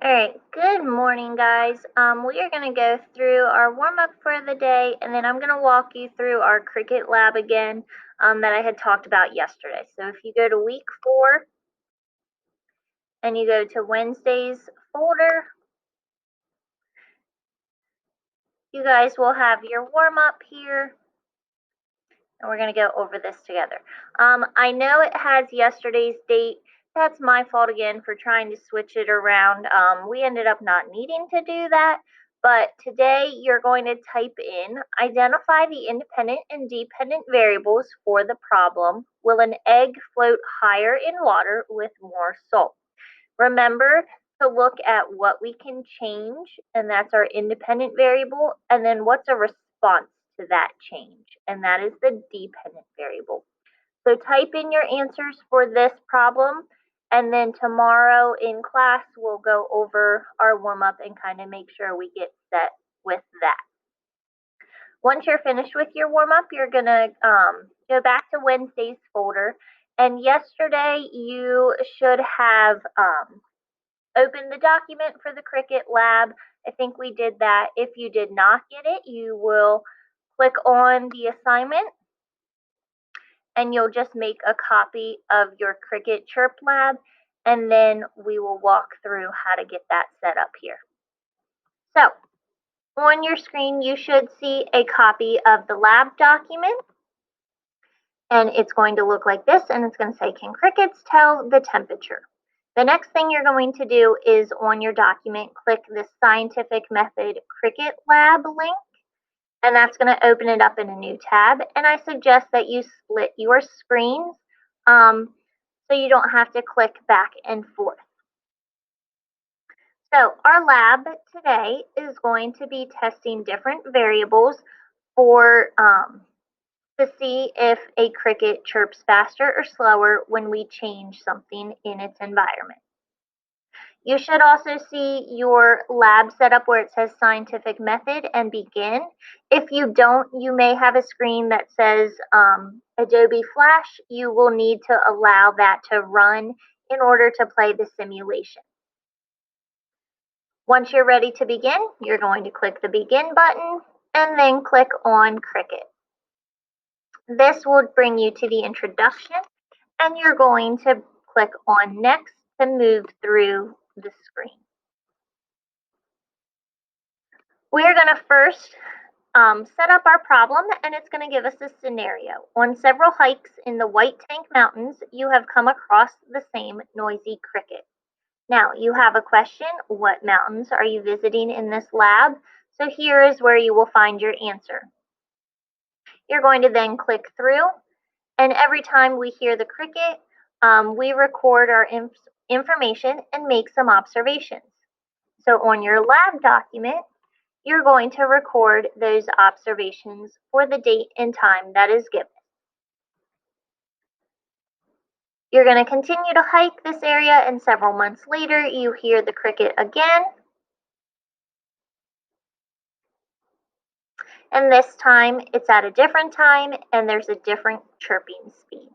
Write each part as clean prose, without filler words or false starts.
All right, good morning, guys. We are going to go through our warm up for the day, and then I'm going to walk you through our cricket lab again that I had talked about yesterday. So if you go to week 4 and you go to Wednesday's folder, you guys will have your warm up here. And we're going to go over this together. I know it has yesterday's date. That's my fault again for trying to switch it around. We ended up not needing to do that. But today you're going to type in, identify the independent and dependent variables for the problem. Will an egg float higher in water with more salt? Remember to look at what we can change, and that's our independent variable, and then what's a response to that change, and that is the dependent variable. So type in your answers for this problem, and then tomorrow in class we'll go over our warm-up and kind of make sure we get set with that. Once you're finished with your warm-up, you're going to go back to Wednesday's folder, and yesterday you should have open the document for the Cricut Lab. I think we did that. If you did not get it, you will click on the assignment and you'll just make a copy of your Cricut Chirp Lab, and then we will walk through how to get that set up here. So on your screen, you should see a copy of the lab document, and it's going to look like this, and it's going to say, can crickets tell the temperature? The next thing you're going to do is on your document, click the Scientific Method Cricut Lab link, and that's going to open it up in a new tab. And I suggest that you split your screens so you don't have to click back and forth. So our lab today is going to be testing different variables for to see if a cricket chirps faster or slower when we change something in its environment. You should also see your lab setup where it says scientific method and begin. If you don't, you may have a screen that says Adobe Flash. You will need to allow that to run in order to play the simulation. Once you're ready to begin, you're going to click the begin button and then click on Cricut. This will bring you to the introduction, and you're going to click on next to move through the screen. We're going to first set up our problem, and it's going to give us a scenario. On several hikes in the White Tank Mountains, you have come across the same noisy cricket. Now, you have a question, what mountains are you visiting in this lab? So here is where you will find your answer. You're going to then click through, and every time we hear the cricket, we record our information and make some observations. So on your lab document, you're going to record those observations for the date and time that is given. You're going to continue to hike this area, and several months later, you hear the cricket again. And this time, it's at a different time, and there's a different chirping speed.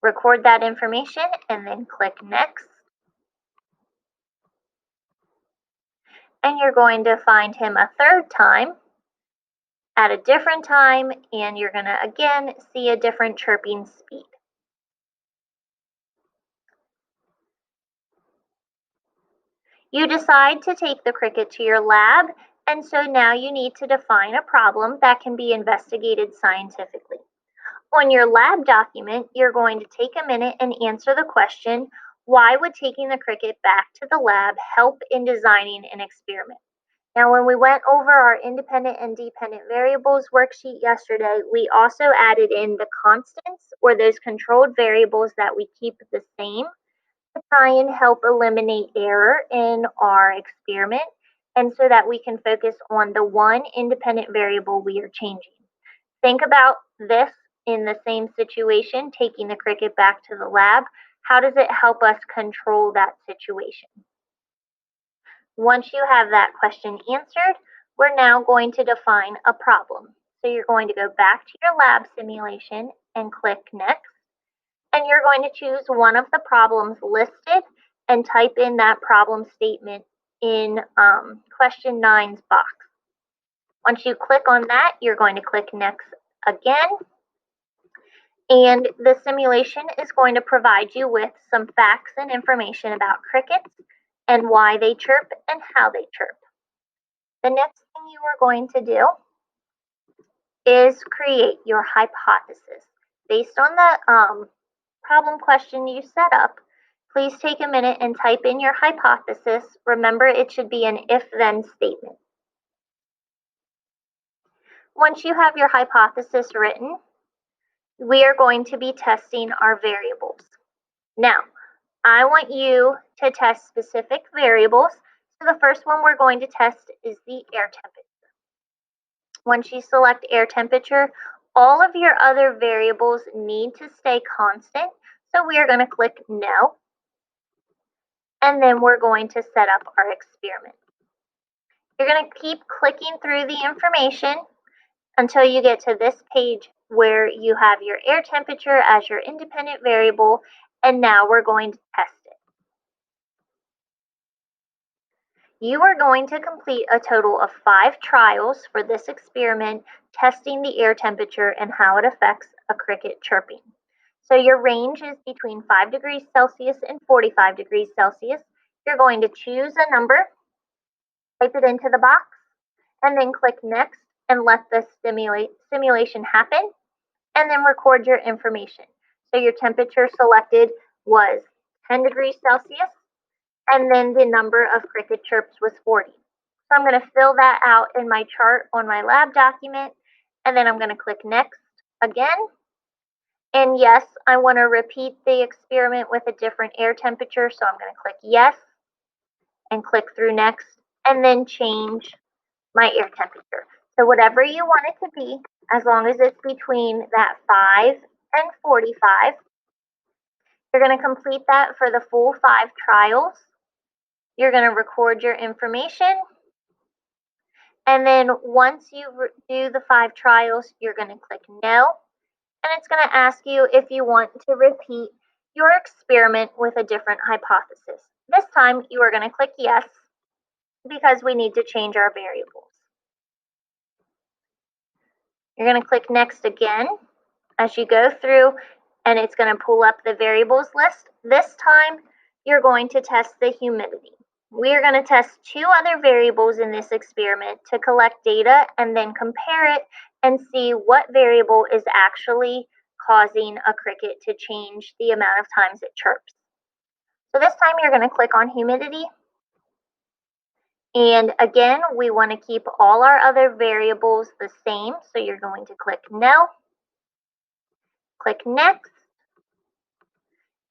Record that information, and then click Next. And you're going to find him a third time at a different time, and you're going to again see a different chirping speed. You decide to take the cricket to your lab, and so now you need to define a problem that can be investigated scientifically. On your lab document, you're going to take a minute and answer the question, why would taking the cricket back to the lab help in designing an experiment? Now, when we went over our independent and dependent variables worksheet yesterday, we also added in the constants, or those controlled variables that we keep the same, to try and help eliminate error in our experiment, and so that we can focus on the one independent variable we are changing. Think about this in the same situation, taking the cricket back to the lab. How does it help us control that situation? Once you have that question answered, we're now going to define a problem. So you're going to go back to your lab simulation and click Next. And you're going to choose one of the problems listed and type in that problem statement in question 9's box. Once you click on that, you're going to click Next again. And the simulation is going to provide you with some facts and information about crickets and why they chirp and how they chirp. The next thing you are going to do is create your hypothesis. Based on the problem question you set up, please take a minute and type in your hypothesis. Remember, it should be an if-then statement. Once you have your hypothesis written, we are going to be testing our variables. Now, I want you to test specific variables. So the first one we're going to test is the air temperature. Once you select air temperature, all of your other variables need to stay constant. So we are going to click No. And then we're going to set up our experiment. You're going to keep clicking through the information until you get to this page where you have your air temperature as your independent variable, and now we're going to test it. You are going to complete a total of 5 trials for this experiment, testing the air temperature and how it affects a cricket chirping. So your range is between 5 degrees Celsius and 45 degrees Celsius. You're going to choose a number, type it into the box, and then click Next and let the simulation happen, and then record your information. So your temperature selected was 10 degrees Celsius, and then the number of cricket chirps was 40. So I'm going to fill that out in my chart on my lab document, and then I'm going to click Next again. And yes, I want to repeat the experiment with a different air temperature, so I'm going to click Yes and click through Next, and then change my air temperature. So whatever you want it to be, as long as it's between that 5 and 45, you're going to complete that for the full 5 trials. You're going to record your information. And then once you do the 5 trials, you're going to click No. And it's going to ask you if you want to repeat your experiment with a different hypothesis. This time, you are going to click Yes because we need to change our variables. You're going to click Next again as you go through, and it's going to pull up the variables list. This time, you're going to test the humidity. We are going to test 2 other variables in this experiment to collect data and then compare it and see what variable is actually causing a cricket to change the amount of times it chirps. So this time you're going to click on humidity. And again, we want to keep all our other variables the same. So you're going to click No, click Next,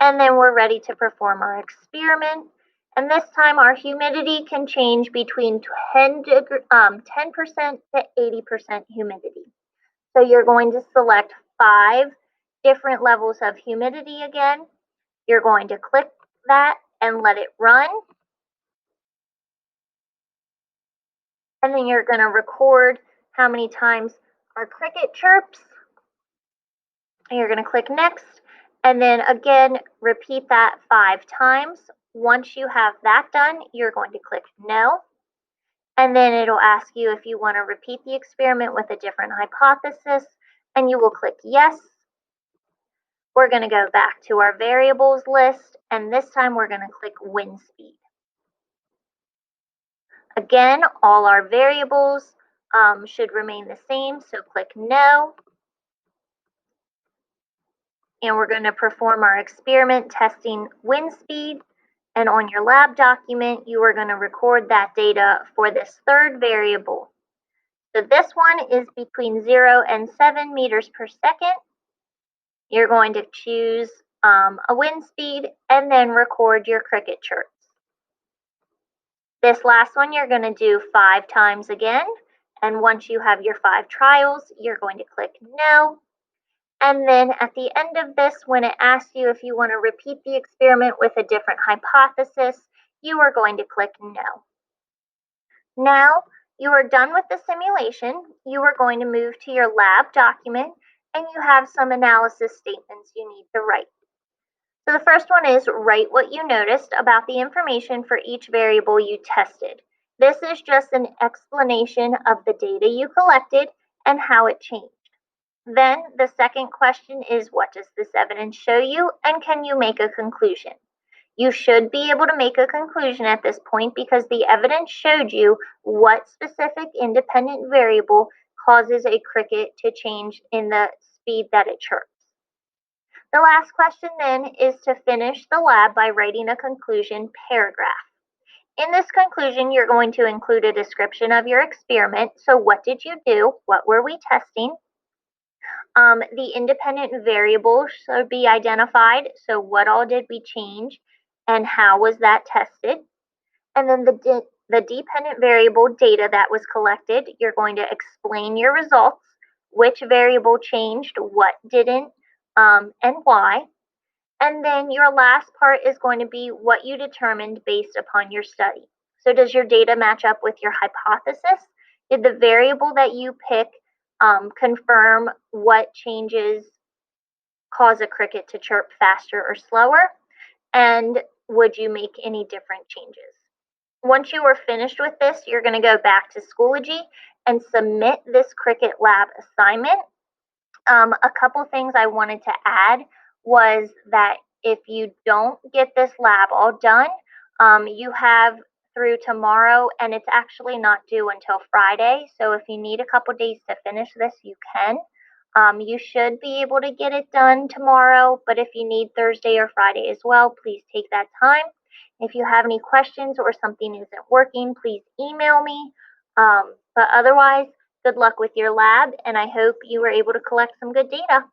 and then we're ready to perform our experiment. And this time our humidity can change between 10% to 80% humidity. So you're going to select 5 different levels of humidity again. You're going to click that and let it run. And then you're going to record how many times our cricket chirps. And you're going to click Next. And then again, repeat that 5 times. Once you have that done, you're going to click No. And then it'll ask you if you want to repeat the experiment with a different hypothesis. And you will click Yes. We're going to go back to our variables list. And this time we're going to click Wind Speed. Again, all our variables should remain the same. So click No. And we're going to perform our experiment testing wind speed. And on your lab document, you are going to record that data for this 3rd variable. So this one is between 0 and 7 meters per second. You're going to choose a wind speed and then record your cricket chirps. This last one you're going to do 5 times again. And once you have your 5 trials, you're going to click No. And then at the end of this, when it asks you if you want to repeat the experiment with a different hypothesis, you are going to click No. Now you are done with the simulation. You are going to move to your lab document, and you have some analysis statements you need to write. So the first one is write what you noticed about the information for each variable you tested. This is just an explanation of the data you collected and how it changed. Then the second question is, what does this evidence show you, and can you make a conclusion? You should be able to make a conclusion at this point because the evidence showed you what specific independent variable causes a cricket to change in the speed that it chirps. The last question then is to finish the lab by writing a conclusion paragraph. In this conclusion, you're going to include a description of your experiment. So what did you do? What were we testing? The independent variables should be identified. So what all did we change and how was that tested? And then the dependent variable data that was collected, you're going to explain your results, which variable changed, what didn't, and why. And then your last part is going to be what you determined based upon your study. So does your data match up with your hypothesis? Did the variable that you pick confirm what changes cause a cricket to chirp faster or slower? And would you make any different changes? Once you are finished with this, you're going to go back to Schoology and submit this Cricket Lab assignment. A couple things I wanted to add was that if you don't get this lab all done, you have through tomorrow, and it's actually not due until Friday. So if you need a couple days to finish this, you can. You should be able to get it done tomorrow, but if you need Thursday or Friday as well, please take that time. If you have any questions or something isn't working, please email me. But otherwise, good luck with your lab, and I hope you were able to collect some good data.